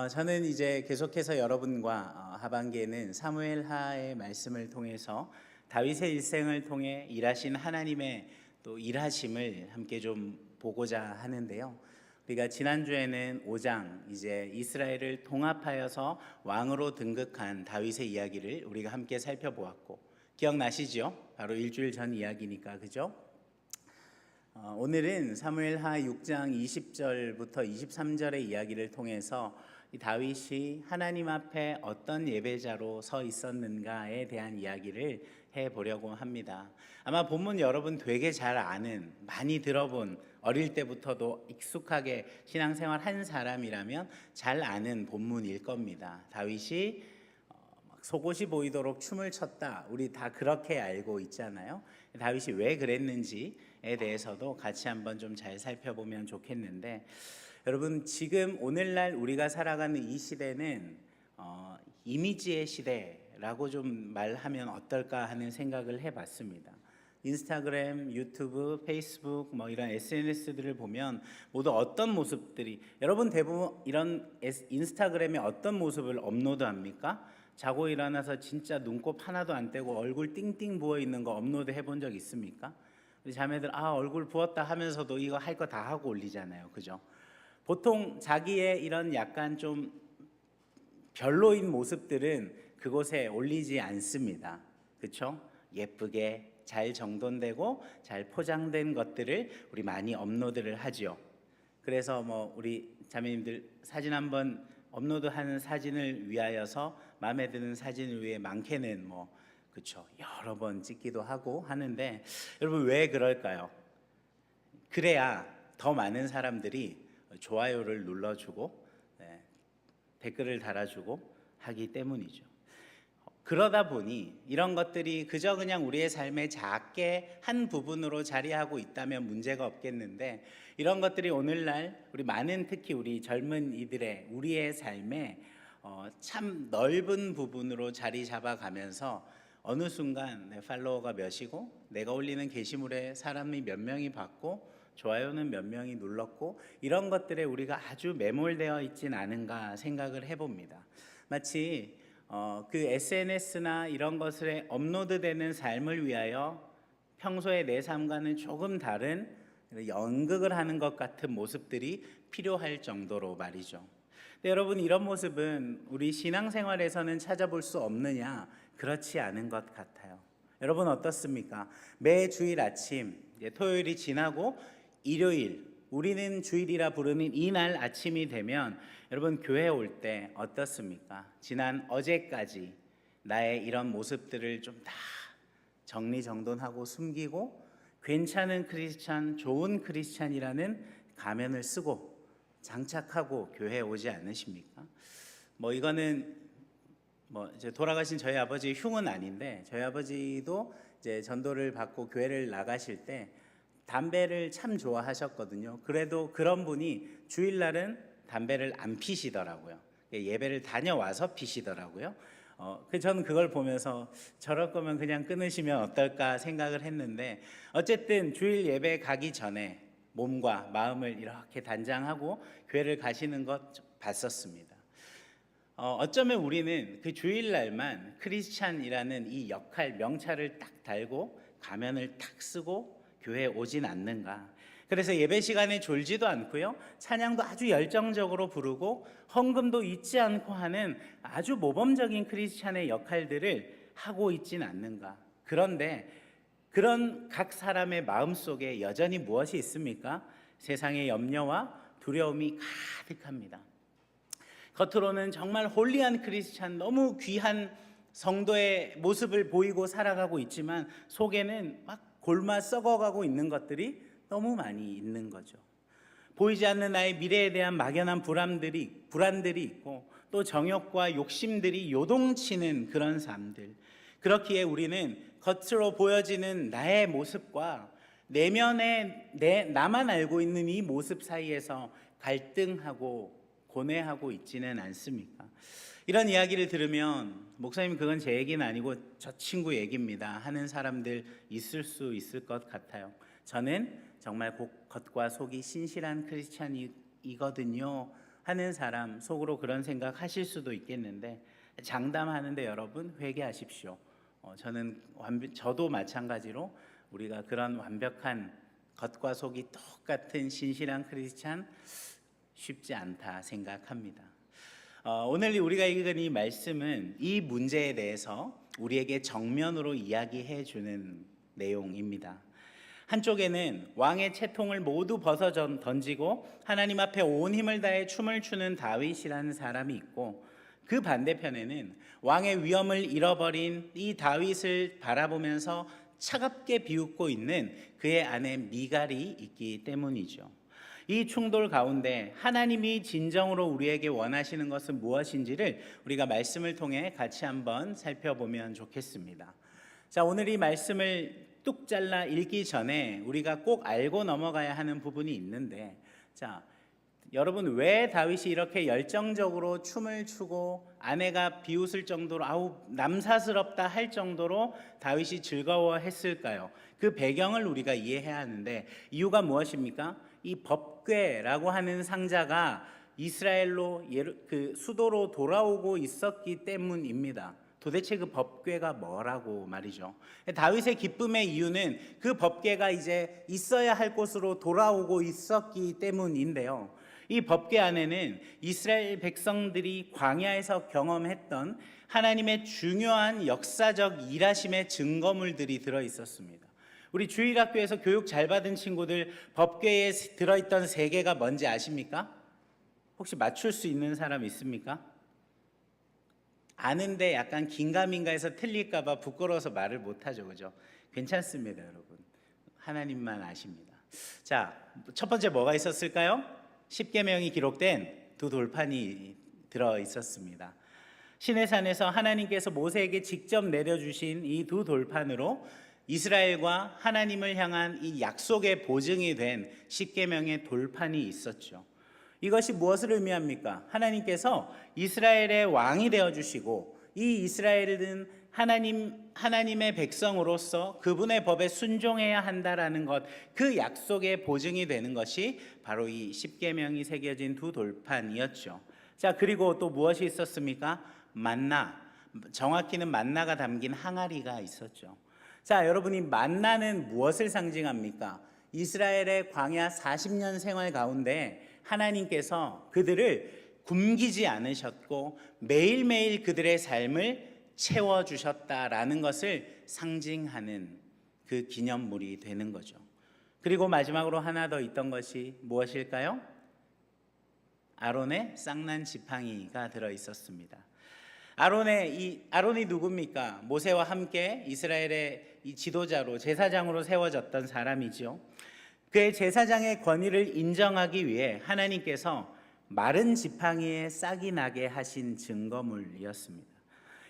저는 이제 계속해서 여러분과 하반기에는 사무엘하의 말씀을 통해서 다윗의 일생을 통해 일하신 하나님의 또 일하심을 함께 좀 보고자 하는데요. 우리가 지난주에는 5장 이제 이스라엘을 통합하여서 왕으로 등극한 다윗의 이야기를 우리가 함께 살펴보았고, 기억나시죠? 바로 일주일 전 이야기니까, 그죠? 오늘은 사무엘하 6장 20절부터 23절의 이야기를 통해서 이 다윗이 하나님 앞에 어떤 예배자로 서 있었는가에 대한 이야기를 해보려고 합니다. 아마 본문 여러분 되게 잘 아는, 많이 들어본, 어릴 때부터도 익숙하게 신앙생활 한 사람이라면 잘 아는 본문일 겁니다. 다윗이 속옷이 보이도록 춤을 췄다. 우리 다 그렇게 알고 있잖아요. 다윗이 왜 그랬는지에 대해서도 같이 한번 좀 잘 살펴보면 좋겠는데, 여러분 지금 오늘날 우리가 살아가는 이 시대는 이미지의 시대라고 좀 말하면 어떨까 하는 생각을 해봤습니다. 인스타그램, 유튜브, 페이스북 이런 SNS들을 보면 모두 어떤 모습들이, 여러분 대부분 이런 인스타그램에 어떤 모습을 업로드합니까? 자고 일어나서 진짜 눈곱 하나도 안 떼고 얼굴 띵띵 부어 있는 거 업로드 해본 적 있습니까? 우리 자매들 얼굴 부었다 하면서도 이거 할 거 다 하고 올리잖아요, 그죠? 보통 자기의 이런 약간 좀 별로인 모습들은 그곳에 올리지 않습니다, 그렇죠? 예쁘게 잘 정돈되고 잘 포장된 것들을 우리 많이 업로드를 하죠. 그래서 우리 자매님들 사진 한번 업로드하는 사진을 위하여서 마음에 드는 사진을 위해 많게는 그렇죠, 여러 번 찍기도 하고 하는데, 여러분 왜 그럴까요? 그래야 더 많은 사람들이 좋아요를 눌러주고 댓글을 달아주고 하기 때문이죠. 그러다 보니 이런 것들이 그저 그냥 우리의 삶의 작게 한 부분으로 자리하고 있다면 문제가 없겠는데, 이런 것들이 오늘날 우리 많은, 특히 우리 젊은이들의 우리의 삶에 참 넓은 부분으로 자리 잡아가면서 어느 순간 내 팔로워가 몇이고 내가 올리는 게시물에 사람이 몇 명이 봤고 좋아요는 몇 명이 눌렀고, 이런 것들에 우리가 아주 매몰되어 있진 않은가 생각을 해봅니다. 마치 그 SNS나 이런 것에 업로드되는 삶을 위하여 평소에 내 삶과는 조금 다른 연극을 하는 것 같은 모습들이 필요할 정도로 말이죠. 근데 여러분, 이런 모습은 우리 신앙생활에서는 찾아볼 수 없느냐? 그렇지 않은 것 같아요. 여러분 어떻습니까? 매 주일 아침, 토요일이 지나고 일요일, 우리는 주일이라 부르는 이날 아침이 되면 여러분 교회 올 때 어떻습니까? 지난 어제까지 나의 이런 모습들을 좀 다 정리정돈하고 숨기고 괜찮은 크리스찬, 좋은 크리스찬이라는 가면을 쓰고 장착하고 교회에 오지 않으십니까? 이거는 이제 돌아가신 저희 아버지 흉은 아닌데, 저희 아버지도 이제 전도를 받고 교회를 나가실 때 담배를 참 좋아하셨거든요. 그래도 그런 분이 주일날은 담배를 안 피시더라고요. 예배를 다녀와서 피시더라고요. 저는 그걸 보면서 저럴 거면 그냥 끊으시면 어떨까 생각을 했는데, 어쨌든 주일 예배 가기 전에 몸과 마음을 이렇게 단장하고 교회를 가시는 것 봤었습니다. 어쩌면 우리는 그 주일날만 크리스찬이라는 이 역할, 명찰을 딱 달고 가면을 탁 쓰고 교회에 오진 않는가. 그래서 예배 시간에 졸지도 않고요, 찬양도 아주 열정적으로 부르고 헌금도 잊지 않고 하는 아주 모범적인 크리스찬의 역할들을 하고 있진 않는가. 그런데 그런 각 사람의 마음속에 여전히 무엇이 있습니까? 세상의 염려와 두려움이 가득합니다. 겉으로는 정말 홀리한 크리스찬, 너무 귀한 성도의 모습을 보이고 살아가고 있지만 속에는 막 골마 썩어가고 있는 것들이 너무 많이 있는 거죠. 보이지 않는 나의 미래에 대한 막연한 불안들이 있고, 또 정욕과 욕심들이 요동치는 그런 삶들. 그렇기에 우리는 겉으로 보여지는 나의 모습과 내면의 나만 알고 있는 이 모습 사이에서 갈등하고 고뇌하고 있지는 않습니까? 이런 이야기를 들으면 목사님 그건 제 얘기는 아니고 저 친구 얘기입니다 하는 사람들 있을 수 있을 것 같아요. 저는 정말 겉과 속이 신실한 크리스찬이거든요 하는 사람 속으로 그런 생각 하실 수도 있겠는데, 장담하는데 여러분 회개하십시오. 저도 마찬가지로 우리가 그런 완벽한 겉과 속이 똑같은 신실한 크리스찬 쉽지 않다 생각합니다. 오늘 우리가 읽은 이 말씀은 이 문제에 대해서 우리에게 정면으로 이야기해 주는 내용입니다. 한쪽에는 왕의 채통을 모두 벗어 던지고 하나님 앞에 온 힘을 다해 춤을 추는 다윗이라는 사람이 있고, 그 반대편에는 왕의 위엄을 잃어버린 이 다윗을 바라보면서 차갑게 비웃고 있는 그의 아내 미갈이 있기 때문이죠. 이 충돌 가운데 하나님이 진정으로 우리에게 원하시는 것은 무엇인지를 우리가 말씀을 통해 같이 한번 살펴보면 좋겠습니다. 자, 오늘 이 말씀을 뚝 잘라 읽기 전에 우리가 꼭 알고 넘어가야 하는 부분이 있는데, 자, 여러분 왜 다윗이 이렇게 열정적으로 춤을 추고 아내가 비웃을 정도로 아우 남사스럽다 할 정도로 다윗이 즐거워했을까요? 그 배경을 우리가 이해해야 하는데, 이유가 무엇입니까? 이 법궤라고 하는 상자가 이스라엘로 그 수도로 돌아오고 있었기 때문입니다. 도대체 그 법궤가 뭐라고 말이죠. 다윗의 기쁨의 이유는 그 법궤가 이제 있어야 할 곳으로 돌아오고 있었기 때문인데요. 이 법궤 안에는 이스라엘 백성들이 광야에서 경험했던 하나님의 중요한 역사적 일하심의 증거물들이 들어 있었습니다. 우리 주일학교에서 교육 잘 받은 친구들, 법궤에 들어있던 세 개가 뭔지 아십니까? 혹시 맞출 수 있는 사람 있습니까? 아는데 약간 긴가민가해서 틀릴까 봐 부끄러워서 말을 못하죠, 그죠? 괜찮습니다, 여러분. 하나님만 아십니다. 자, 첫 번째 뭐가 있었을까요? 십계명이 기록된 두 돌판이 들어 있었습니다. 시내산에서 하나님께서 모세에게 직접 내려주신 이 두 돌판으로 이스라엘과 하나님을 향한 이 약속의 보증이 된 십계명의 돌판이 있었죠. 이것이 무엇을 의미합니까? 하나님께서 이스라엘의 왕이 되어주시고, 이 이스라엘은 하나님의 백성으로서 그분의 법에 순종해야 한다라는 것, 그 약속의 보증이 되는 것이 바로 이 십계명이 새겨진 두 돌판이었죠. 자, 그리고 또 무엇이 있었습니까? 만나, 정확히는 만나가 담긴 항아리가 있었죠. 자, 여러분이 만나는 무엇을 상징합니까? 이스라엘의 광야 40년 생활 가운데 하나님께서 그들을 굶기지 않으셨고 매일매일 그들의 삶을 채워주셨다라는 것을 상징하는 그 기념물이 되는 거죠. 그리고 마지막으로 하나 더 있던 것이 무엇일까요? 아론의 쌍난 지팡이가 들어 있었습니다. 아론이 누굽니까? 모세와 함께 이스라엘의 이 지도자로, 제사장으로 세워졌던 사람이죠. 그의 제사장의 권위를 인정하기 위해 하나님께서 마른 지팡이에 싹이 나게 하신 증거물이었습니다.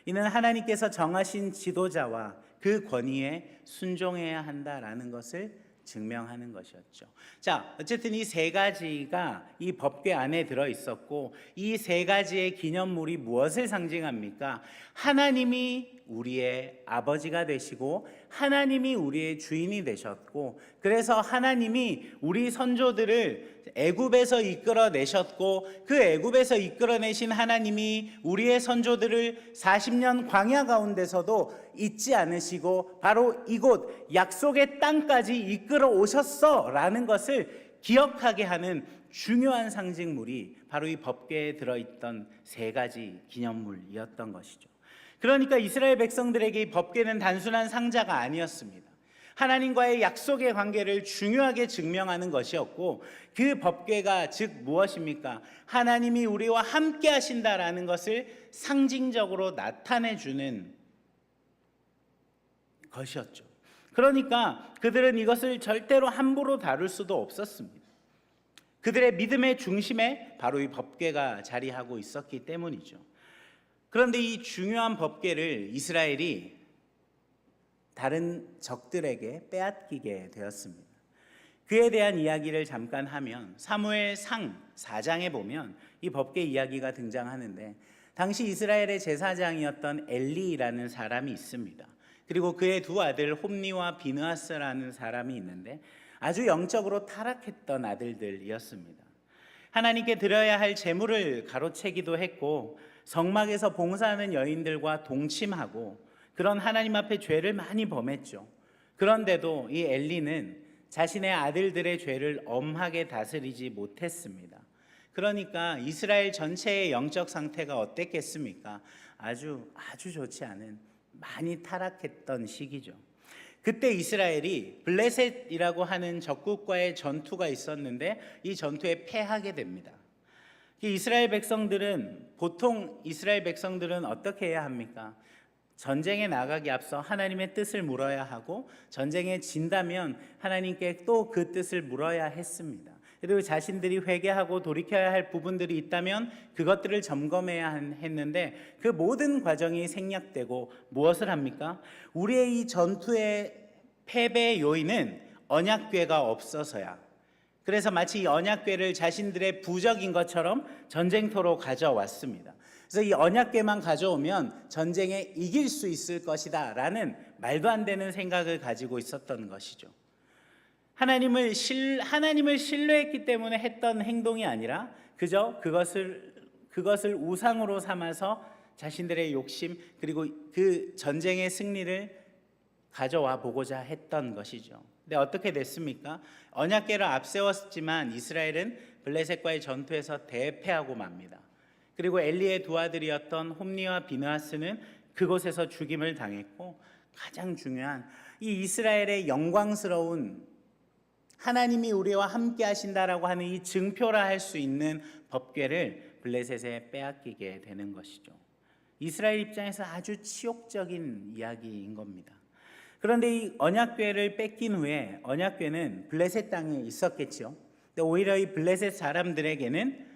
이는 하나님께서 정하신 지도자와 그 권위에 순종해야 한다라는 것을 증명하는 것이었죠. 자, 어쨌든 이 세 가지가 이 법궤 안에 들어 있었고, 이 세 가지의 기념물이 무엇을 상징합니까? 하나님이 우리의 아버지가 되시고 하나님이 우리의 주인이 되셨고, 그래서 하나님이 우리 선조들을 애굽에서 이끌어내셨고, 그 애굽에서 이끌어내신 하나님이 우리의 선조들을 40년 광야 가운데서도 잊지 않으시고 바로 이곳 약속의 땅까지 이끌어 오셨어 라는 것을 기억하게 하는 중요한 상징물이 바로 이 법궤에 들어있던 세 가지 기념물이었던 것이죠. 그러니까 이스라엘 백성들에게 이 법궤는 단순한 상자가 아니었습니다. 하나님과의 약속의 관계를 중요하게 증명하는 것이었고, 그 법궤가 즉 무엇입니까? 하나님이 우리와 함께 하신다라는 것을 상징적으로 나타내 주는 것이었죠. 그러니까 그들은 이것을 절대로 함부로 다룰 수도 없었습니다. 그들의 믿음의 중심에 바로 이 법궤가 자리하고 있었기 때문이죠. 그런데 이 중요한 법궤를 이스라엘이 다른 적들에게 빼앗기게 되었습니다. 그에 대한 이야기를 잠깐 하면 사무엘상 4장에 보면 이 법궤 이야기가 등장하는데, 당시 이스라엘의 제사장이었던 엘리라는 사람이 있습니다. 그리고 그의 두 아들 홈니와 비느하스라는 사람이 있는데 아주 영적으로 타락했던 아들들이었습니다. 하나님께 드려야 할 제물을 가로채기도 했고 성막에서 봉사하는 여인들과 동침하고 그런 하나님 앞에 죄를 많이 범했죠. 그런데도 이 엘리는 자신의 아들들의 죄를 엄하게 다스리지 못했습니다. 그러니까 이스라엘 전체의 영적 상태가 어땠겠습니까? 아주 좋지 않은, 많이 타락했던 시기죠. 그때 이스라엘이 블레셋이라고 하는 적국과의 전투가 있었는데 이 전투에 패하게 됩니다. 보통 이스라엘 백성들은 어떻게 해야 합니까? 전쟁에 나가기 앞서 하나님의 뜻을 물어야 하고 전쟁에 진다면 하나님께 또 그 뜻을 물어야 했습니다. 그리고 자신들이 회개하고 돌이켜야 할 부분들이 있다면 그것들을 점검해야 했는데 그 모든 과정이 생략되고 무엇을 합니까? 우리의 이 전투의 패배의 요인은 언약궤가 없어서야. 그래서 마치 이 언약궤를 자신들의 부적인 것처럼 전쟁터로 가져왔습니다. 그래서 이 언약궤만 가져오면 전쟁에 이길 수 있을 것이다 라는 말도 안 되는 생각을 가지고 있었던 것이죠. 하나님을 신뢰했기 때문에 했던 행동이 아니라 그저 그것을 우상으로 삼아서 자신들의 욕심 그리고 그 전쟁의 승리를 가져와 보고자 했던 것이죠. 근데 어떻게 됐습니까? 언약궤를 앞세웠지만 이스라엘은 블레셋과의 전투에서 대패하고 맙니다. 그리고 엘리의 두 아들이었던 홈니와 비느하스는 그곳에서 죽임을 당했고 가장 중요한 이 이스라엘의 영광스러운 하나님이 우리와 함께 하신다라고 하는 이 증표라 할 수 있는 법궤를 블레셋에 빼앗기게 되는 것이죠. 이스라엘 입장에서 아주 치욕적인 이야기인 겁니다. 그런데 이 언약궤를 뺏긴 후에 언약궤는 블레셋 땅에 있었겠죠. 근데 오히려 이 블레셋 사람들에게는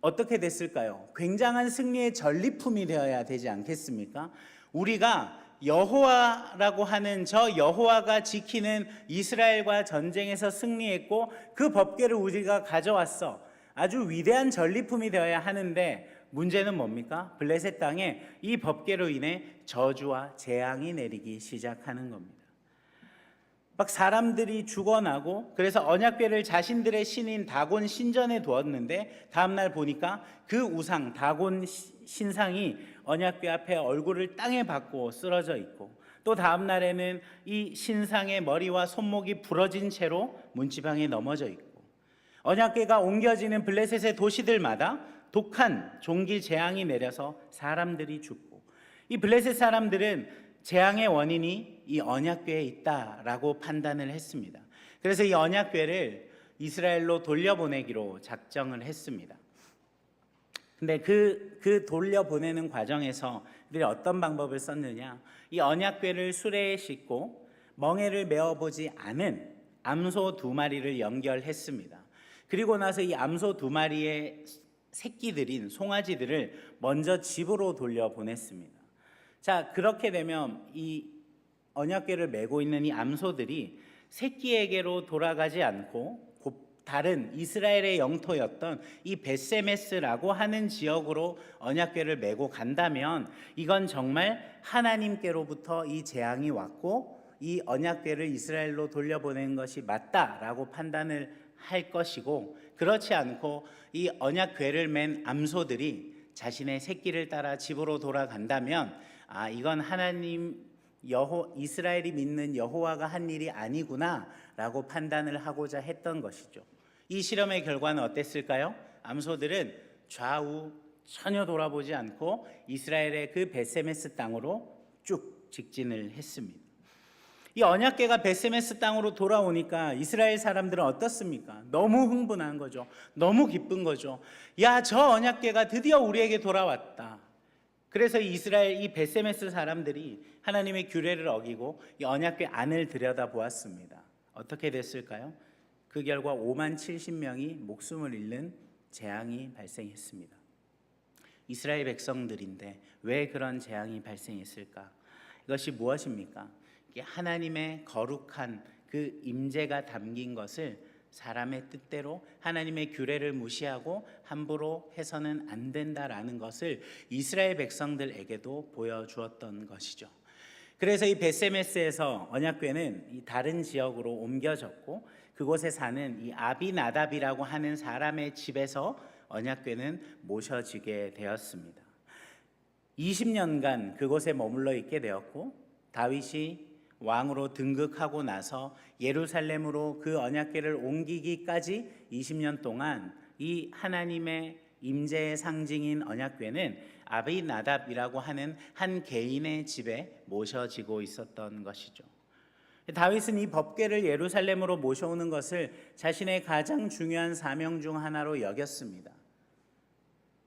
어떻게 됐을까요? 굉장한 승리의 전리품이 되어야 되지 않겠습니까? 우리가 여호와라고 하는 저 여호와가 지키는 이스라엘과 전쟁에서 승리했고 그 법궤를 우리가 가져왔어. 아주 위대한 전리품이 되어야 하는데 문제는 뭡니까? 블레셋 땅에 이 법궤로 인해 저주와 재앙이 내리기 시작하는 겁니다. 막 사람들이 죽어나고 그래서 언약궤를 자신들의 신인 다곤 신전에 두었는데 다음날 보니까 그 우상 다곤 신상이 언약궤 앞에 얼굴을 땅에 박고 쓰러져 있고 또 다음날에는 이 신상의 머리와 손목이 부러진 채로 문지방에 넘어져 있고 언약궤가 옮겨지는 블레셋의 도시들마다 독한 종기 재앙이 내려서 사람들이 죽고 이 블레셋 사람들은 재앙의 원인이 이 언약궤에 있다라고 판단을 했습니다. 그래서 이 언약궤를 이스라엘로 돌려보내기로 작정을 했습니다. 근데 그 돌려보내는 과정에서 그들이 어떤 방법을 썼느냐? 이 언약궤를 수레에 싣고 멍에를 메어보지 않은 암소 2마리를 연결했습니다. 그리고 나서 이 암소 2마리의 새끼들인 송아지들을 먼저 집으로 돌려보냈습니다. 자, 그렇게 되면 이 언약궤를 메고 있는 이 암소들이 새끼에게로 돌아가지 않고 다른 이스라엘의 영토였던 이 벳세메스라고 하는 지역으로 언약궤를 메고 간다면 이건 정말 하나님께로부터 이 재앙이 왔고 이 언약궤를 이스라엘로 돌려보낸 것이 맞다라고 판단을 할 것이고 그렇지 않고 이 언약궤를 맨 암소들이 자신의 새끼를 따라 집으로 돌아간다면 이건 이스라엘이 믿는 여호와가 한 일이 아니구나라고 판단을 하고자 했던 것이죠. 이 실험의 결과는 어땠을까요? 암소들은 좌우 전혀 돌아보지 않고 이스라엘의 그 벳세메스 땅으로 쭉 직진을 했습니다. 이 언약궤가 벳세메스 땅으로 돌아오니까 이스라엘 사람들은 어떻습니까? 너무 흥분한 거죠. 너무 기쁜 거죠. 야, 저 언약궤가 드디어 우리에게 돌아왔다. 그래서 이스라엘 이 벳세메스 사람들이 하나님의 규례를 어기고 이 언약궤 안을 들여다보았습니다. 어떻게 됐을까요? 그 결과 5만 70명이 목숨을 잃는 재앙이 발생했습니다. 이스라엘 백성들인데 왜 그런 재앙이 발생했을까? 이것이 무엇입니까? 하나님의 거룩한 그 임재가 담긴 것을 사람의 뜻대로 하나님의 규례를 무시하고 함부로 해서는 안 된다라는 것을 이스라엘 백성들에게도 보여주었던 것이죠. 그래서 이 벳세메스에서 언약궤는 이 다른 지역으로 옮겨졌고 그곳에 사는 이 아비나답이라고 하는 사람의 집에서 언약궤는 모셔지게 되었습니다. 20년간 그곳에 머물러 있게 되었고, 다윗이 왕으로 등극하고 나서 예루살렘으로 그 언약궤를 옮기기까지 20년 동안 이 하나님의 임재의 상징인 언약궤는 아비나답이라고 하는 한 개인의 집에 모셔지고 있었던 것이죠. 다윗은 이 법궤를 예루살렘으로 모셔오는 것을 자신의 가장 중요한 사명 중 하나로 여겼습니다.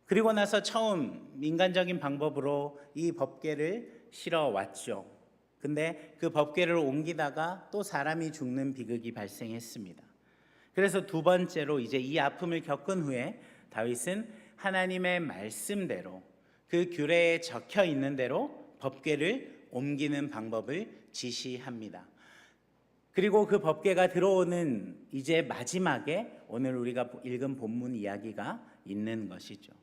그리고 나서 처음 인간적인 방법으로 이 법궤를 실어 왔죠. 근데 그 법궤를 옮기다가 또 사람이 죽는 비극이 발생했습니다. 그래서 두 번째로 이제 이 아픔을 겪은 후에 다윗은 하나님의 말씀대로 그 규례에 적혀 있는 대로 법궤를 옮기는 방법을 지시합니다. 그리고 그 법궤가 들어오는 이제 마지막에 오늘 우리가 읽은 본문 이야기가 있는 것이죠.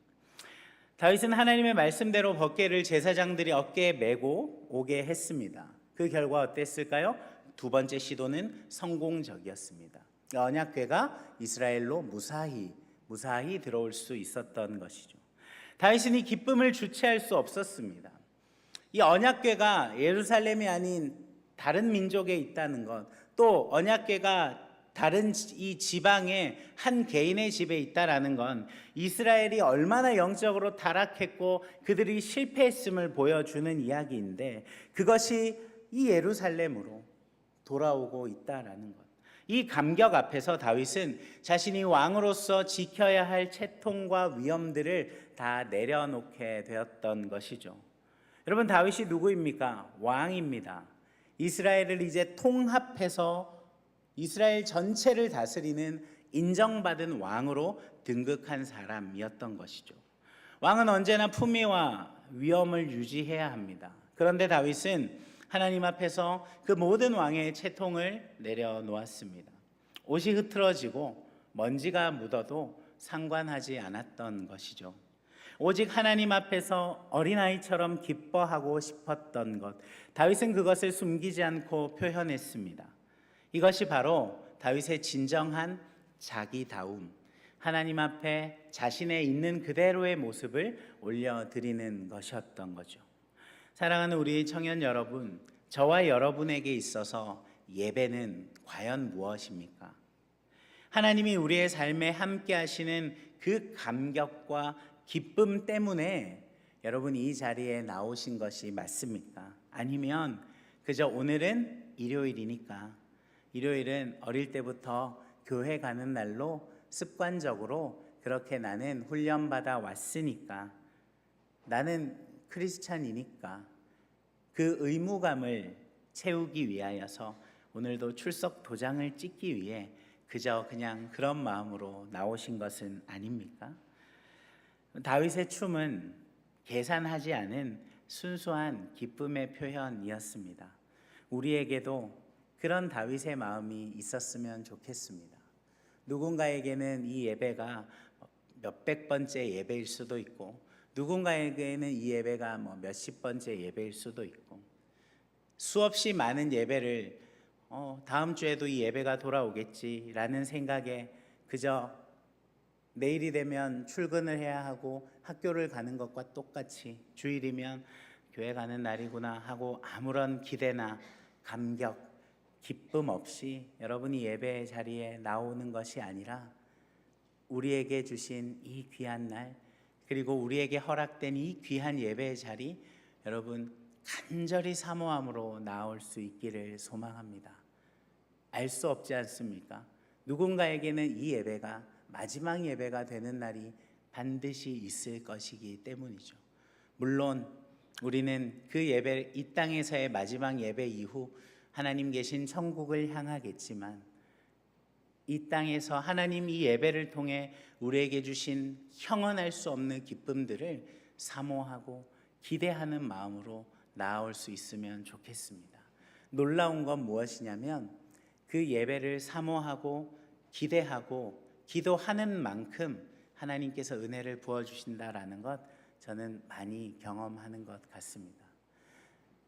다윗은 하나님의 말씀대로 법궤를 제사장들이 어깨에 메고 오게 했습니다. 그 결과 어땠을까요? 두 번째 시도는 성공적이었습니다. 언약궤가 이스라엘로 무사히 들어올 수 있었던 것이죠. 다윗은 이 기쁨을 주체할 수 없었습니다. 이 언약궤가 예루살렘이 아닌 다른 민족에 있다는 것, 또 언약궤가 다른 이 지방의 한 개인의 집에 있다라는 건 이스라엘이 얼마나 영적으로 타락했고 그들이 실패했음을 보여주는 이야기인데, 그것이 이 예루살렘으로 돌아오고 있다라는 것. 이 감격 앞에서 다윗은 자신이 왕으로서 지켜야 할 채통과 위험들을 다 내려놓게 되었던 것이죠. 여러분, 다윗이 누구입니까? 왕입니다. 이스라엘을 이제 통합해서 이스라엘 전체를 다스리는 인정받은 왕으로 등극한 사람이었던 것이죠. 왕은 언제나 품위와 위엄을 유지해야 합니다. 그런데 다윗은 하나님 앞에서 그 모든 왕의 채통을 내려놓았습니다. 옷이 흐트러지고 먼지가 묻어도 상관하지 않았던 것이죠. 오직 하나님 앞에서 어린아이처럼 기뻐하고 싶었던 것, 다윗은 그것을 숨기지 않고 표현했습니다. 이것이 바로 다윗의 진정한 자기다움, 하나님 앞에 자신의 있는 그대로의 모습을 올려드리는 것이었던 거죠. 사랑하는 우리 청년 여러분, 저와 여러분에게 있어서 예배는 과연 무엇입니까? 하나님이 우리의 삶에 함께 하시는 그 감격과 기쁨 때문에 여러분 이 자리에 나오신 것이 맞습니까? 아니면 그저 오늘은 일요일이니까, 일요일은 어릴 때부터 교회 가는 날로 습관적으로 그렇게 나는 훈련받아 왔으니까, 나는 크리스찬이니까 그 의무감을 채우기 위하여서 오늘도 출석 도장을 찍기 위해 그저 그냥 그런 마음으로 나오신 것은 아닙니까? 다윗의 춤은 계산하지 않은 순수한 기쁨의 표현이었습니다. 우리에게도 그런 다윗의 마음이 있었으면 좋겠습니다. 누군가에게는 이 예배가 몇백 번째 예배일 수도 있고, 누군가에게는 이 예배가 몇십 번째 예배일 수도 있고, 수없이 많은 예배를 다음 주에도 이 예배가 돌아오겠지라는 생각에 그저 내일이 되면 출근을 해야 하고 학교를 가는 것과 똑같이 주일이면 교회 가는 날이구나 하고 아무런 기대나 감격, 기쁨 없이 여러분이 예배 자리에 나오는 것이 아니라, 우리에게 주신 이 귀한 날, 그리고 우리에게 허락된 이 귀한 예배의 자리, 여러분 간절히 사모함으로 나올 수 있기를 소망합니다. 알 수 없지 않습니까? 누군가에게는 이 예배가 마지막 예배가 되는 날이 반드시 있을 것이기 때문이죠. 물론 우리는 그 예배, 이 땅에서의 마지막 예배 이후 하나님 계신 천국을 향하겠지만, 이 땅에서 하나님 이 예배를 통해 우리에게 주신 형언할 수 없는 기쁨들을 사모하고 기대하는 마음으로 나아올 수 있으면 좋겠습니다. 놀라운 건 무엇이냐면, 그 예배를 사모하고 기대하고 기도하는 만큼 하나님께서 은혜를 부어주신다라는 것, 저는 많이 경험하는 것 같습니다.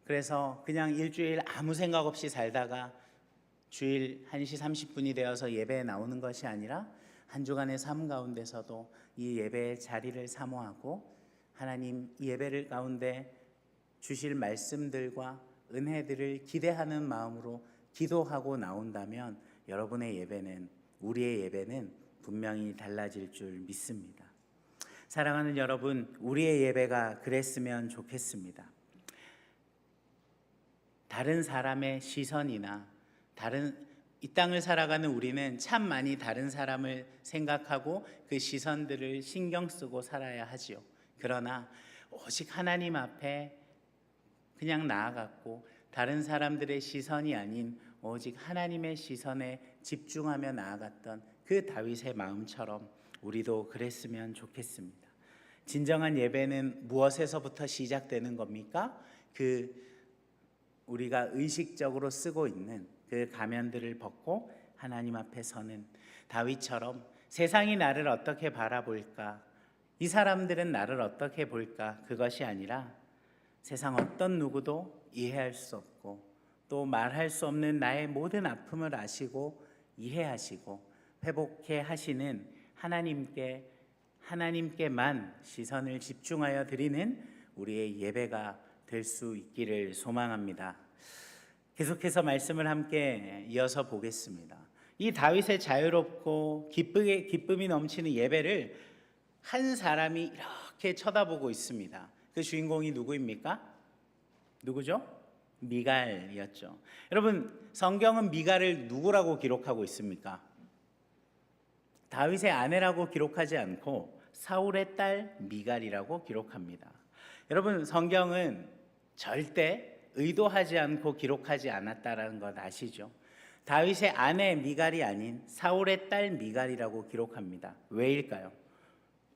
그래서 그냥 일주일 아무 생각 없이 살다가 주일 1시 30분이 되어서 예배에 나오는 것이 아니라 한 주간의 삶 가운데서도 이 예배의 자리를 사모하고 하나님 이 예배를 가운데 주실 말씀들과 은혜들을 기대하는 마음으로 기도하고 나온다면 여러분의 예배는, 우리의 예배는 분명히 달라질 줄 믿습니다. 사랑하는 여러분, 우리의 예배가 그랬으면 좋겠습니다. 다른 사람의 시선이나 이 땅을 살아가는 우리는 참 많이 다른 사람을 생각하고 그 시선들을 신경 쓰고 살아야 하지요. 그러나 오직 하나님 앞에 그냥 나아갔고 다른 사람들의 시선이 아닌 오직 하나님의 시선에 집중하며 나아갔던 그 다윗의 마음처럼 우리도 그랬으면 좋겠습니다. 진정한 예배는 무엇에서부터 시작되는 겁니까? 우리가 의식적으로 쓰고 있는 그 가면들을 벗고 하나님 앞에 서는 다윗처럼 세상이 나를 어떻게 바라볼까? 이 사람들은 나를 어떻게 볼까? 그것이 아니라 세상 어떤 누구도 이해할 수 없고 또 말할 수 없는 나의 모든 아픔을 아시고 이해하시고 회복해 하시는 하나님께만 시선을 집중하여 드리는 우리의 예배가 될 수 있기를 소망합니다. 계속해서 말씀을 함께 이어서 보겠습니다. 이 다윗의 자유롭고 기쁨이 넘치는 예배를 한 사람이 이렇게 쳐다보고 있습니다. 그 주인공이 누구입니까? 누구죠? 미갈이었죠. 여러분, 성경은 미갈을 누구라고 기록하고 있습니까? 다윗의 아내라고 기록하지 않고 사울의 딸 미갈이라고 기록합니다. 여러분, 성경은 절대 의도하지 않고 기록하지 않았다라는 것 아시죠? 다윗의 아내 미갈이 아닌 사울의 딸 미갈이라고 기록합니다. 왜일까요?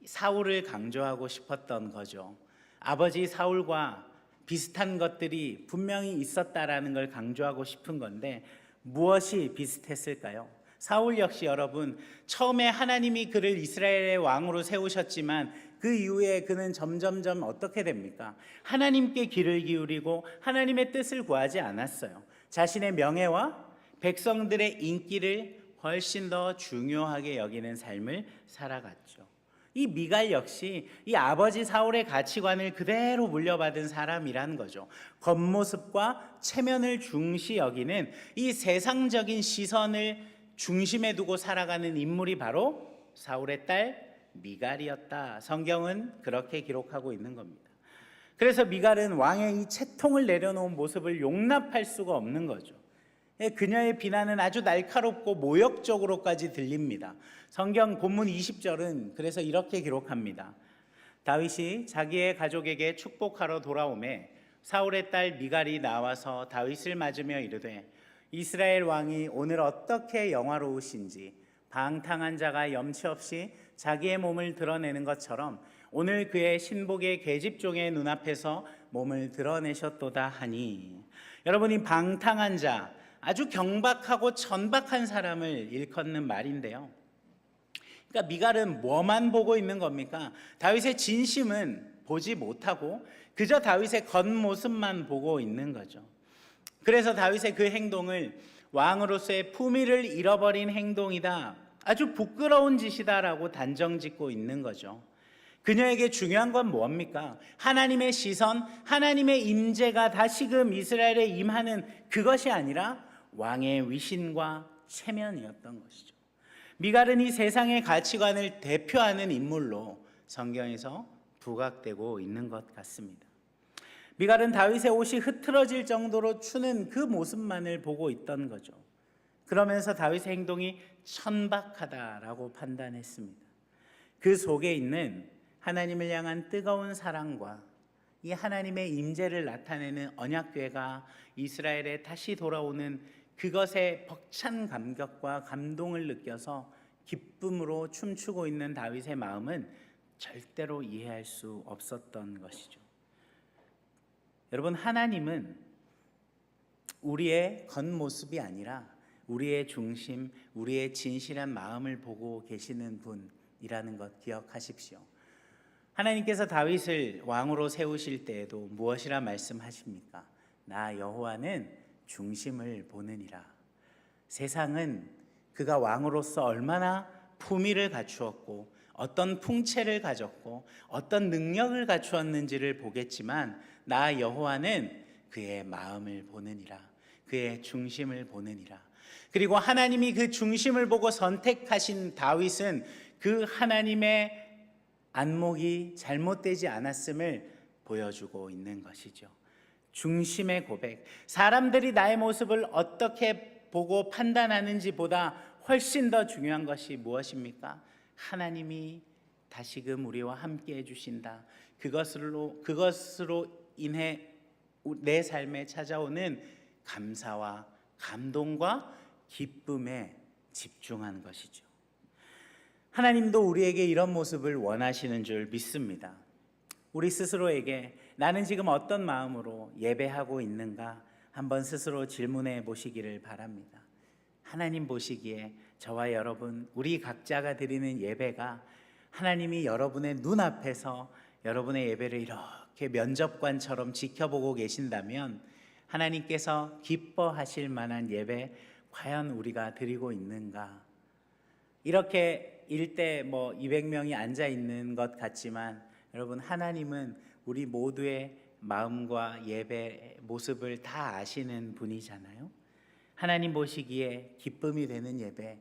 사울을 강조하고 싶었던 거죠. 아버지 사울과 비슷한 것들이 분명히 있었다라는 걸 강조하고 싶은 건데 무엇이 비슷했을까요? 사울 역시 여러분, 처음에 하나님이 그를 이스라엘의 왕으로 세우셨지만 그 이후에 그는 점점점 어떻게 됩니까? 하나님께 귀를 기울이고 하나님의 뜻을 구하지 않았어요. 자신의 명예와 백성들의 인기를 훨씬 더 중요하게 여기는 삶을 살아갔죠. 이 미갈 역시 이 아버지 사울의 가치관을 그대로 물려받은 사람이라는 거죠. 겉모습과 체면을 중시 여기는 이 세상적인 시선을 중심에 두고 살아가는 인물이 바로 사울의 딸 미갈이었다. 성경은 그렇게 기록하고 있는 겁니다. 그래서 미갈은 왕의 이 채통을 내려놓은 모습을 용납할 수가 없는 거죠. 그녀의 비난은 아주 날카롭고 모욕적으로까지 들립니다. 성경 본문 20절은 그래서 이렇게 기록합니다. 다윗이 자기의 가족에게 축복하러 돌아오매 사울의 딸 미갈이 나와서 다윗을 맞으며 이르되 이스라엘 왕이 오늘 어떻게 영화로우신지 방탕한 자가 염치 없이 자기의 몸을 드러내는 것처럼 오늘 그의 신복의 계집종의 눈앞에서 몸을 드러내셨도다 하니, 여러분이 방탕한 자, 아주 경박하고 천박한 사람을 일컫는 말인데요. 그러니까 미갈은 뭐만 보고 있는 겁니까? 다윗의 진심은 보지 못하고 그저 다윗의 겉모습만 보고 있는 거죠. 그래서 다윗의 그 행동을 왕으로서의 품위를 잃어버린 행동이다, 아주 부끄러운 짓이다라고 단정짓고 있는 거죠. 그녀에게 중요한 건 뭡니까? 하나님의 시선, 하나님의 임재가 다시금 이스라엘에 임하는 그것이 아니라 왕의 위신과 체면이었던 것이죠. 미갈은 이 세상의 가치관을 대표하는 인물로 성경에서 부각되고 있는 것 같습니다. 미갈은 다윗의 옷이 흐트러질 정도로 추는 그 모습만을 보고 있던 거죠. 그러면서 다윗의 행동이 천박하다라고 판단했습니다. 그 속에 있는 하나님을 향한 뜨거운 사랑과 이 하나님의 임재를 나타내는 언약궤가 이스라엘에 다시 돌아오는 그것에 벅찬 감격과 감동을 느껴서 기쁨으로 춤추고 있는 다윗의 마음은 절대로 이해할 수 없었던 것이죠. 여러분, 하나님은 우리의 겉모습이 아니라 우리의 중심, 우리의 진실한 마음을 보고 계시는 분이라는 것 기억하십시오. 하나님께서 다윗을 왕으로 세우실 때에도 무엇이라 말씀하십니까? 나 여호와는 중심을 보느니라. 세상은 그가 왕으로서 얼마나 품위를 갖추었고 어떤 풍채를 가졌고 어떤 능력을 갖추었는지를 보겠지만 나 여호와는 그의 마음을 보느니라, 그의 중심을 보느니라. 그리고 하나님이 그 중심을 보고 선택하신 다윗은 그 하나님의 안목이 잘못되지 않았음을 보여주고 있는 것이죠. 중심의 고백. 사람들이 나의 모습을 어떻게 보고 판단하는지보다 훨씬 더 중요한 것이 무엇입니까? 하나님이 다시금 우리와 함께 해주신다. 그것으로 인해 내 삶에 찾아오는 감사와 감동과 기쁨에 집중하는 것이죠. 하나님도 우리에게 이런 모습을 원하시는 줄 믿습니다. 우리 스스로에게 나는 지금 어떤 마음으로 예배하고 있는가 한번 스스로 질문해 보시기를 바랍니다. 하나님 보시기에 저와 여러분, 우리 각자가 드리는 예배가 하나님이 여러분의 눈앞에서 여러분의 예배를 이렇게 면접관처럼 지켜보고 계신다면 하나님께서 기뻐하실 만한 예배 과연 우리가 드리고 있는가? 이렇게 일대 200명이 앉아 있는 것 같지만 여러분, 하나님은 우리 모두의 마음과 예배 모습을 다 아시는 분이잖아요. 하나님 보시기에 기쁨이 되는 예배,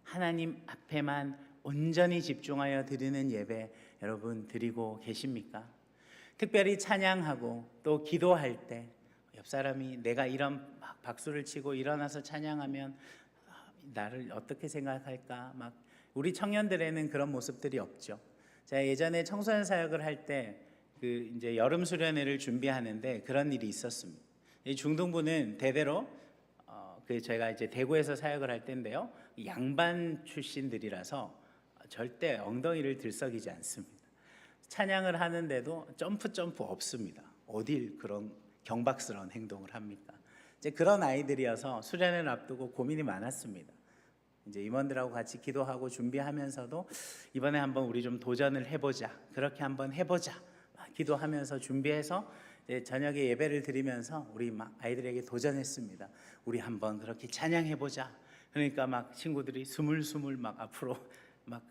하나님 앞에만 온전히 집중하여 드리는 예배 여러분 드리고 계십니까? 특별히 찬양하고 또 기도할 때 옆 사람이 내가 이런 막 박수를 치고 일어나서 찬양하면 나를 어떻게 생각할까? 막 우리 청년들에는 그런 모습들이 없죠. 제가 예전에 청소년 사역을 할 때 이제 여름 수련회를 준비하는데 그런 일이 있었습니다. 이 중등부는 대대로 저희가 이제 대구에서 사역을 할 때인데요, 양반 출신들이라서 절대 엉덩이를 들썩이지 않습니다. 찬양을 하는데도 점프 없습니다. 어딜 그런 경박스러운 행동을 합니까? 이제 그런 아이들이어서 수련회를 앞두고 고민이 많았습니다. 이제 임원들하고 같이 기도하고 준비하면서도 이번에 한번 우리 좀 도전을 해보자, 그렇게 한번 해보자 기도하면서 준비해서 저녁에 예배를 드리면서 우리 막 아이들에게 도전했습니다. 우리 한번 그렇게 찬양해보자. 그러니까 막 친구들이 스물스물 막 앞으로 막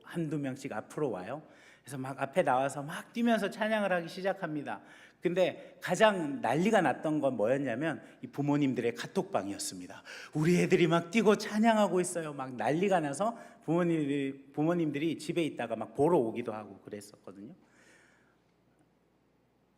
한두 명씩 앞으로 와요. 그래서 막 앞에 나와서 막 뛰면서 찬양을 하기 시작합니다. 근데 가장 난리가 났던 건 뭐였냐면 이 부모님들의 카톡방이었습니다. 우리 애들이 막 뛰고 찬양하고 있어요. 막 난리가 나서 부모님들이 집에 있다가 막 보러 오기도 하고 그랬었거든요.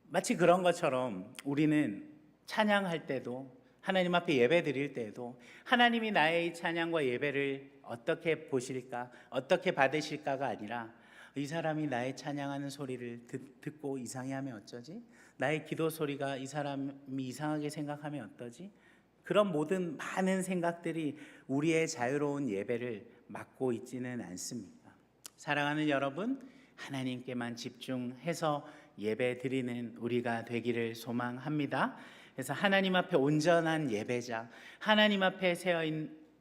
마치 그런 것처럼 우리는 찬양할 때도, 하나님 앞에 예배 드릴 때도 하나님이 나의 찬양과 예배를 어떻게 보실까, 어떻게 받으실까가 아니라 이 사람이 나의 찬양하는 소리를 듣고 이상해하면 어쩌지? 나의 기도 소리가 이 사람이 이상하게 생각하면 어떠지? 그런 모든 많은 생각들이 우리의 자유로운 예배를 막고 있지는 않습니다. 사랑하는 여러분, 하나님께만 집중해서 예배 드리는 우리가 되기를 소망합니다. 그래서 하나님 앞에 온전한 예배자, 하나님 앞에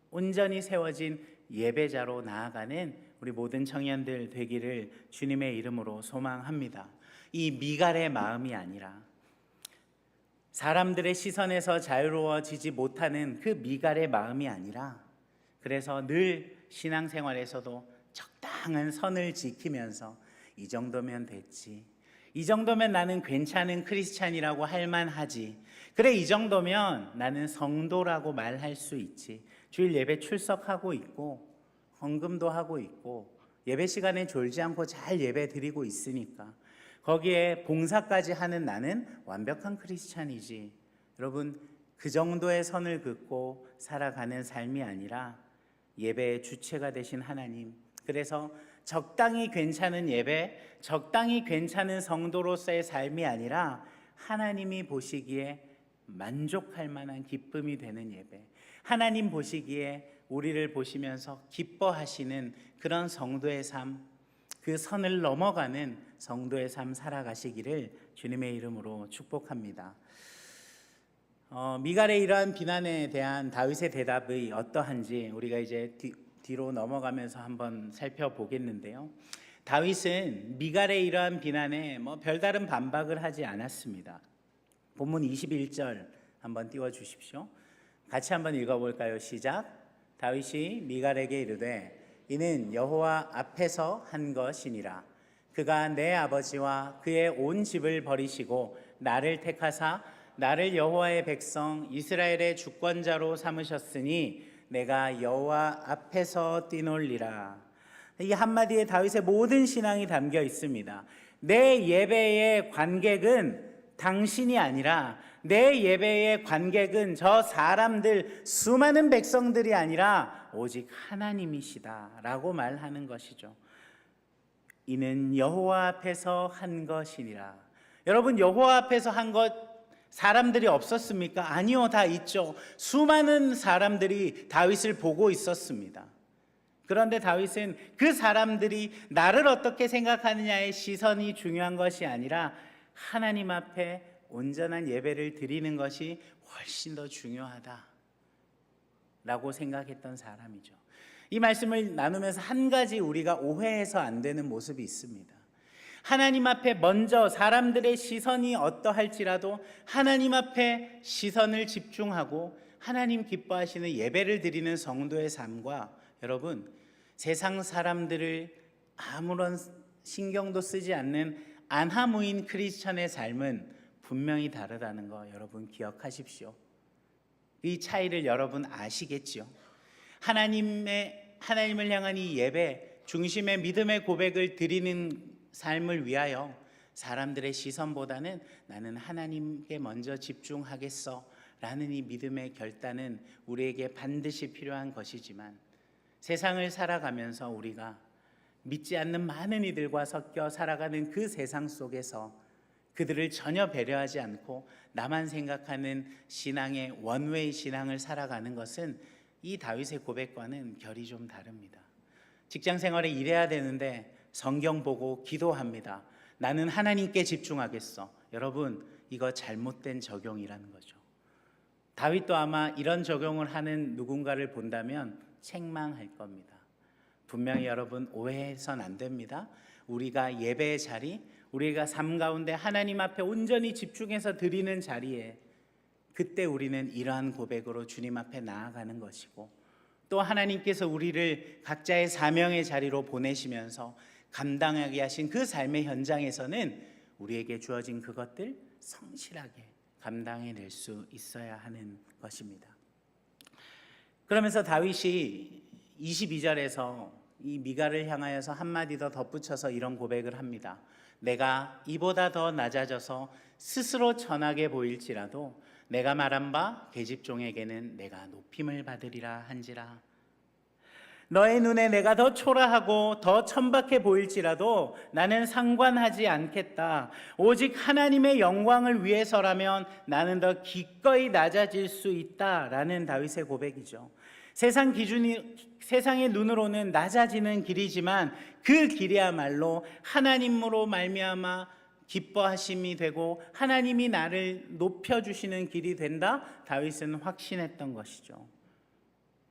온전히 세워진 예배자로 나아가는 우리 모든 청년들 되기를 주님의 이름으로 소망합니다. 이 미갈의 마음이 아니라, 사람들의 시선에서 자유로워지지 못하는 그 미갈의 마음이 아니라, 그래서 늘 신앙생활에서도 적당한 선을 지키면서 이 정도면 됐지, 이 정도면 나는 괜찮은 크리스찬이라고 할 만하지, 그래 이 정도면 나는 성도라고 말할 수 있지, 주일 예배 출석하고 있고 헌금도 하고 있고 예배 시간에 졸지 않고 잘 예배 드리고 있으니까 거기에 봉사까지 하는 나는 완벽한 크리스찬이지. 여러분, 그 정도의 선을 긋고 살아가는 삶이 아니라 예배의 주체가 되신 하나님, 그래서 적당히 괜찮은 예배, 적당히 괜찮은 성도로서의 삶이 아니라 하나님이 보시기에 만족할 만한 기쁨이 되는 예배, 하나님 보시기에 우리를 보시면서 기뻐하시는 그런 성도의 삶, 그 선을 넘어가는 성도의 삶 살아가시기를 주님의 이름으로 축복합니다. 미갈의 이러한 비난에 대한 다윗의 대답이 어떠한지 우리가 이제 뒤로 넘어가면서 한번 살펴보겠는데요. 다윗은 미갈의 이러한 비난에 별다른 반박을 하지 않았습니다. 본문 21절 한번 띄워 주십시오. 같이 한번 읽어볼까요? 시작. 다윗이 미갈에게 이르되 이는 여호와 앞에서 한 것이니라. 그가 내 아버지와 그의 온 집을 버리시고 나를 택하사 나를 여호와의 백성 이스라엘의 주권자로 삼으셨으니 내가 여호와 앞에서 뛰놀리라. 이 한마디에 다윗의 모든 신앙이 담겨 있습니다. 내 예배의 관객은 당신이 아니라, 내 예배의 관객은 저 사람들, 수많은 백성들이 아니라 오직 하나님이시다 라고 말하는 것이죠. 이는 여호와 앞에서 한 것이니라. 여러분, 여호와 앞에서 한 것 사람들이 없었습니까? 아니요, 다 있죠. 수많은 사람들이 다윗을 보고 있었습니다. 그런데 다윗은 그 사람들이 나를 어떻게 생각하느냐의 시선이 중요한 것이 아니라 하나님 앞에 온전한 예배를 드리는 것이 훨씬 더 중요하다라고 생각했던 사람이죠. 이 말씀을 나누면서 한 가지 우리가 오해해서 안 되는 모습이 있습니다. 하나님 앞에 먼저 사람들의 시선이 어떠할지라도 하나님 앞에 시선을 집중하고 하나님 기뻐하시는 예배를 드리는 성도의 삶과 여러분, 세상 사람들을 아무런 신경도 쓰지 않는 안하무인 크리스천의 삶은 분명히 다르다는 거 여러분 기억하십시오. 이 차이를 여러분 아시겠지요? 하나님을 향한 이 예배, 중심의 믿음의 고백을 드리는 삶을 위하여 사람들의 시선보다는 나는 하나님께 먼저 집중하겠어 라는 이 믿음의 결단은 우리에게 반드시 필요한 것이지만, 세상을 살아가면서 우리가 믿지 않는 많은 이들과 섞여 살아가는 그 세상 속에서 그들을 전혀 배려하지 않고 나만 생각하는 신앙의 원웨이 신앙을 살아가는 것은 이 다윗의 고백과는 결이 좀 다릅니다. 직장 생활에 일해야 되는데 성경 보고 기도합니다. 나는 하나님께 집중하겠어. 여러분, 이거 잘못된 적용이라는 거죠. 다윗도 아마 이런 적용을 하는 누군가를 본다면 책망할 겁니다. 분명히 여러분 오해해서는 안 됩니다. 우리가 예배의 자리, 우리가 삶 가운데 하나님 앞에 온전히 집중해서 드리는 자리에 그때 우리는 이러한 고백으로 주님 앞에 나아가는 것이고, 또 하나님께서 우리를 각자의 사명의 자리로 보내시면서 감당하게 하신 그 삶의 현장에서는 우리에게 주어진 그것들 성실하게 감당해낼 수 있어야 하는 것입니다. 그러면서 다윗이 22절에서 이 미갈을 향하여서 한마디 더 덧붙여서 이런 고백을 합니다. 내가 이보다 더 낮아져서 스스로 천하게 보일지라도 내가 말한 바 계집종에게는 내가 높임을 받으리라 한지라. 너의 눈에 내가 더 초라하고 더 천박해 보일지라도 나는 상관하지 않겠다. 오직 하나님의 영광을 위해서라면 나는 더 기꺼이 낮아질 수 있다라는 다윗의 고백이죠. 세상의 눈으로는 낮아지는 길이지만 그 길이야말로 하나님으로 말미암아 기뻐하심이 되고 하나님이 나를 높여주시는 길이 된다. 다윗은 확신했던 것이죠.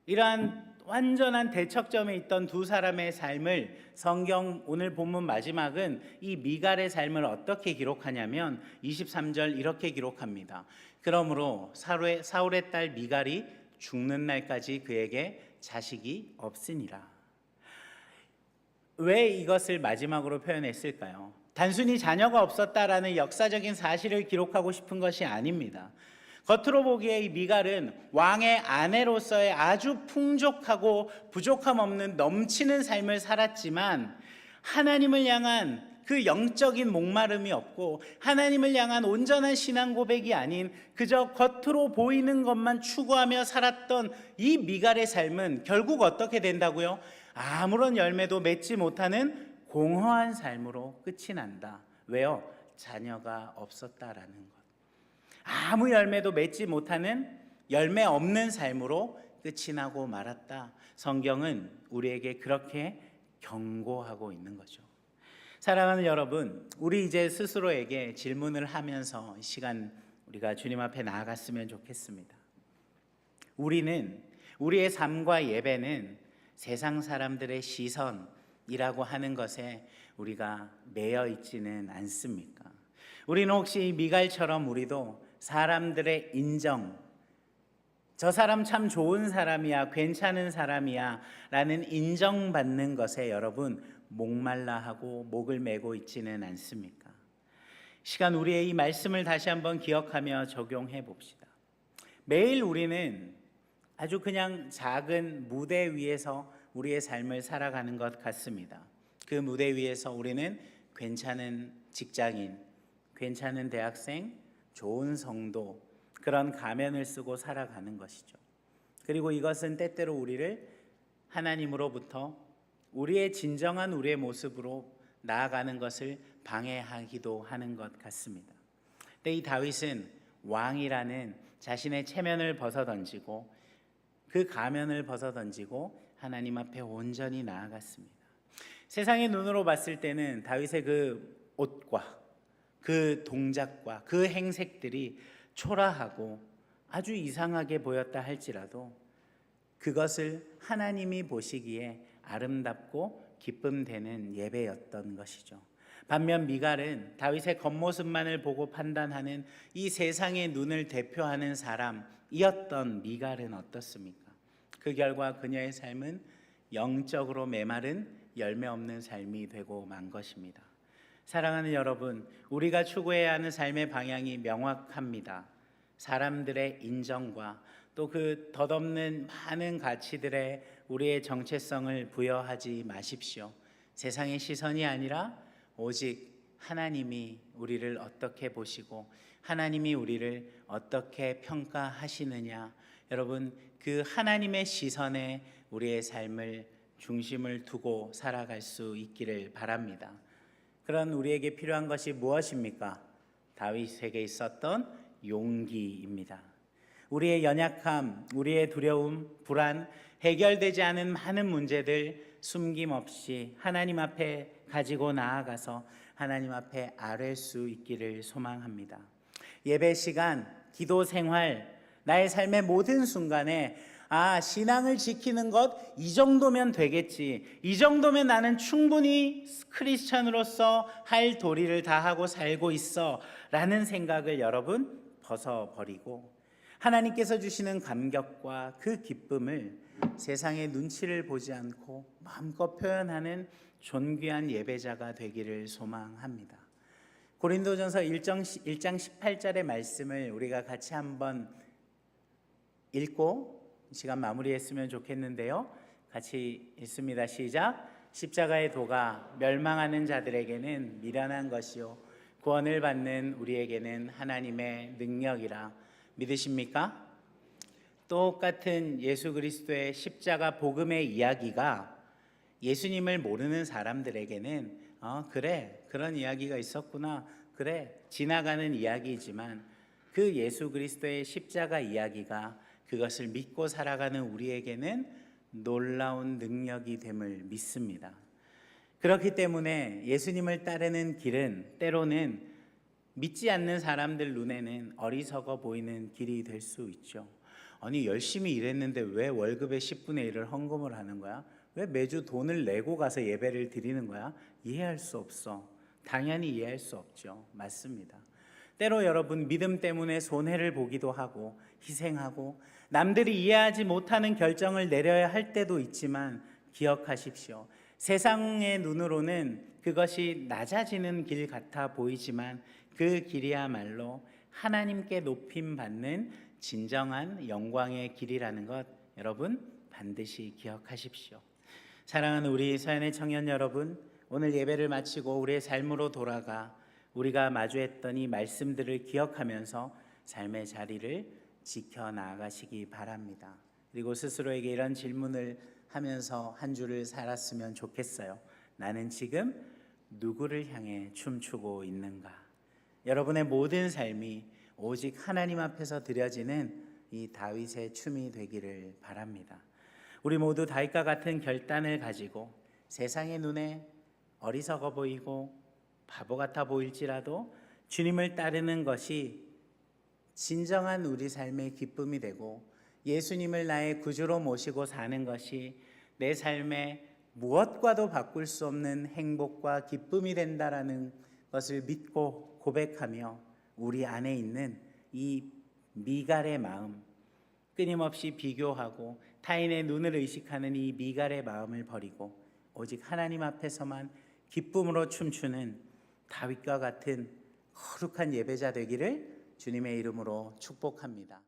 이러한 완전한 대척점에 있던 두 사람의 삶을 성경 오늘 본문 마지막은 이 미갈의 삶을 어떻게 기록하냐면 23절 이렇게 기록합니다. 그러므로 사울의 딸 미갈이 죽는 날까지 그에게 자식이 없으니라. 왜 이것을 마지막으로 표현했을까요? 단순히 자녀가 없었다라는 역사적인 사실을 기록하고 싶은 것이 아닙니다. 겉으로 보기에 이 미갈은 왕의 아내로서의 아주 풍족하고 부족함 없는 넘치는 삶을 살았지만 하나님을 향한 그 영적인 목마름이 없고 하나님을 향한 온전한 신앙 고백이 아닌 그저 겉으로 보이는 것만 추구하며 살았던 이 미갈의 삶은 결국 어떻게 된다고요? 아무런 열매도 맺지 못하는 공허한 삶으로 끝이 난다. 왜요? 자녀가 없었다라는 것. 아무 열매도 맺지 못하는 열매 없는 삶으로 끝이 나고 말았다. 성경은 우리에게 그렇게 경고하고 있는 거죠. 사랑하는 여러분, 우리 이제 스스로에게 질문을 하면서 이 시간 우리가 주님 앞에 나아갔으면 좋겠습니다. 우리의 삶과 예배는 세상 사람들의 시선이라고 하는 것에 우리가 매여 있지는 않습니까? 우리는 혹시 미갈처럼 우리도 사람들의 인정, 저 사람 참 좋은 사람이야, 괜찮은 사람이야 라는 인정받는 것에 여러분 목말라 하고 목을 메고 있지는 않습니까? 시간 우리의 이 말씀을 다시 한번 기억하며 적용해 봅시다. 매일 우리는 아주 그냥 작은 무대 위에서 우리의 삶을 살아가는 것 같습니다. 그 무대 위에서 우리는 괜찮은 직장인, 괜찮은 대학생, 좋은 성도, 그런 가면을 쓰고 살아가는 것이죠. 그리고 이것은 때때로 우리를 하나님으로부터 우리의 진정한 우리의 모습으로 나아가는 것을 방해하기도 하는 것 같습니다. 근데 이 다윗은 왕이라는 자신의 체면을 벗어던지고 그 가면을 벗어던지고 하나님 앞에 온전히 나아갔습니다. 세상의 눈으로 봤을 때는 다윗의 그 옷과 그 동작과 그 행색들이 초라하고 아주 이상하게 보였다 할지라도 그것을 하나님이 보시기에 아름답고 기쁨되는 예배였던 것이죠. 반면 미갈은 다윗의 겉모습만을 보고 판단하는 이 세상의 눈을 대표하는 사람이었던 미갈은 어떻습니까? 그 결과 그녀의 삶은 영적으로 메마른 열매 없는 삶이 되고 만 것입니다. 사랑하는 여러분, 우리가 추구해야 하는 삶의 방향이 명확합니다. 사람들의 인정과 또 그 덧없는 많은 가치들에 우리의 정체성을 부여하지 마십시오. 세상의 시선이 아니라 오직 하나님이 우리를 어떻게 보시고 하나님이 우리를 어떻게 평가하시느냐, 여러분 그 하나님의 시선에 우리의 삶을 중심을 두고 살아갈 수 있기를 바랍니다. 그런 우리에게 필요한 것이 무엇입니까? 다윗에게 있었던 용기입니다. 우리의 연약함, 우리의 두려움, 불안, 해결되지 않은 많은 문제들 숨김없이 하나님 앞에 가지고 나아가서 하나님 앞에 아뢰 수 있기를 소망합니다. 예배 시간, 기도 생활, 나의 삶의 모든 순간에 신앙을 지키는 것 이 정도면 되겠지, 이 정도면 나는 충분히 크리스찬으로서 할 도리를 다하고 살고 있어 라는 생각을 여러분 벗어버리고 하나님께서 주시는 감격과 그 기쁨을 세상의 눈치를 보지 않고 마음껏 표현하는 존귀한 예배자가 되기를 소망합니다. 고린도전서 1장 18절의 말씀을 우리가 같이 한번 읽고 시간 마무리했으면 좋겠는데요. 같이 읽습니다. 시작. 십자가의 도가 멸망하는 자들에게는 미련한 것이요 구원을 받는 우리에게는 하나님의 능력이라. 믿으십니까? 똑같은 예수 그리스도의 십자가 복음의 이야기가 예수님을 모르는 사람들에게는 그래, 그런 이야기가 있었구나, 그래, 지나가는 이야기이지만 그 예수 그리스도의 십자가 이야기가 그것을 믿고 살아가는 우리에게는 놀라운 능력이 됨을 믿습니다. 그렇기 때문에 예수님을 따르는 길은 때로는 믿지 않는 사람들 눈에는 어리석어 보이는 길이 될 수 있죠. 아니 열심히 일했는데 왜 월급의 10분의 1을 헌금을 하는 거야? 왜 매주 돈을 내고 가서 예배를 드리는 거야? 이해할 수 없어. 당연히 이해할 수 없죠. 맞습니다. 때로 여러분 믿음 때문에 손해를 보기도 하고 희생하고 남들이 이해하지 못하는 결정을 내려야 할 때도 있지만 기억하십시오. 세상의 눈으로는 그것이 낮아지는 길 같아 보이지만 그 길이야말로 하나님께 높임 받는 진정한 영광의 길이라는 것 여러분 반드시 기억하십시오. 사랑하는 우리 서연의 청년 여러분, 오늘 예배를 마치고 우리의 삶으로 돌아가 우리가 마주했던 이 말씀들을 기억하면서 삶의 자리를 지켜나가시기 바랍니다. 그리고 스스로에게 이런 질문을 하면서 한 주를 살았으면 좋겠어요. 나는 지금 누구를 향해 춤추고 있는가? 여러분의 모든 삶이 오직 하나님 앞에서 드려지는 이 다윗의 춤이 되기를 바랍니다. 우리 모두 다윗과 같은 결단을 가지고 세상의 눈에 어리석어 보이고 바보 같아 보일지라도 주님을 따르는 것이 진정한 우리 삶의 기쁨이 되고 예수님을 나의 구주로 모시고 사는 것이 내 삶의 무엇과도 바꿀 수 없는 행복과 기쁨이 된다라는 것을 믿고 고백하며 우리 안에 있는 이 미갈의 마음, 끊임없이 비교하고 타인의 눈을 의식하는 이 미갈의 마음을 버리고 오직 하나님 앞에서만 기쁨으로 춤추는 다윗과 같은 거룩한 예배자 되기를 주님의 이름으로 축복합니다.